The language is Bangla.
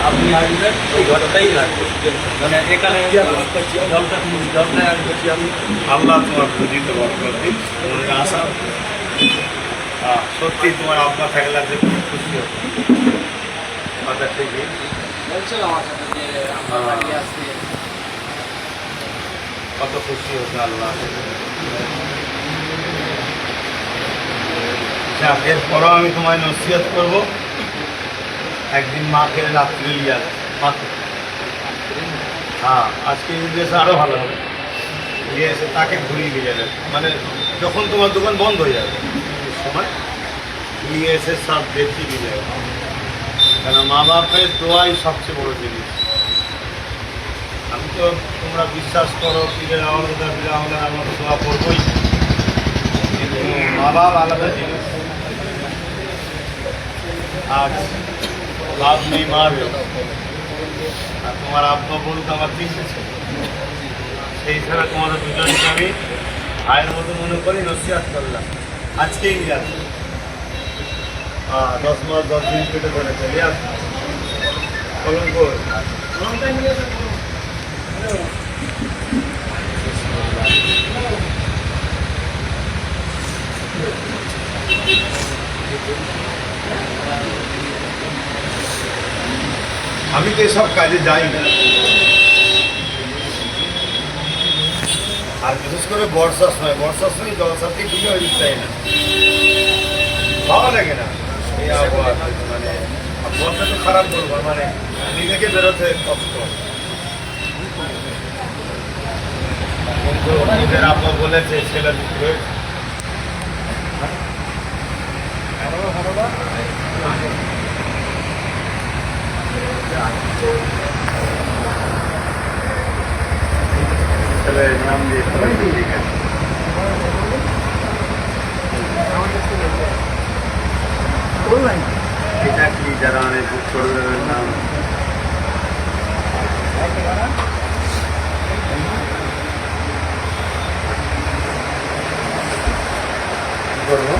আপনি আসবেন ওই ঘরটাই লাগবে, মানে এখানে জলটা আসবে আমি। আল্লাহ তোমার বুঝিতে বরকত দিন, তোমার আশা সত্যি তোমার আব্বা থাকলে যে খুব খুশি হতো। কথা ঠিকই বলছিল আমার সাথে যে আমরা দাঁড়িয়ে আছি। কত খুশি হতো আল্লাহ। এরপরও আমি তোমায় নসিহত করবো, একদিন মাকে রাত্রে লিয়া মাকে, হ্যাঁ আজকে ইংরেজে আরও ভালো হবে, নিয়ে এসে তাকে ঘুরিয়ে নিয়ে যাবে, মানে যখন তোমার দোকান বন্ধ হয়ে যাবে সময় নিয়ে এসে সব দেখিয়ে নিয়ে যাবে। কেন মা বাপের দোয়াই সবচেয়ে বড় জিনিস। আমি তো তোমরা বিশ্বাস করো পীরের আওলাদা পীরের আওলাদা, আমরা তো দোয়া করবোই, কিন্তু মা বাপ আলাদা জিনিস। আজ লাভ নেই মারবে, আর তোমার আব্বা বলতে আমার তিনটে ছিল, সেই ছাড়া তোমাদের দুজনকে আমি ভাইয়ের মতো মনে করি, নসিহত করলাম। আজকেই নিয়ে আসবো, 10 মাস 10 দিন পেটে ধরে চলে আসবো কলঙ্ক। আমি তো এসব কাজে যাই না, আর বিশেষ করে বর্ষার সময় জলসাথী পুজো হয়ে চাই না, ভালো লাগে না এই আবহাওয়া। মানে মনটা তো খারাপ করবো, মানে নিজেকে বেরোতে কষ্ট। কিন্তু নিজের আব্বা বলেছে ছেলে দুটো ছেলের নাম দিয়ে ঠিক আছে। এটা কি যারা অনেক ছোটদের নাম করবো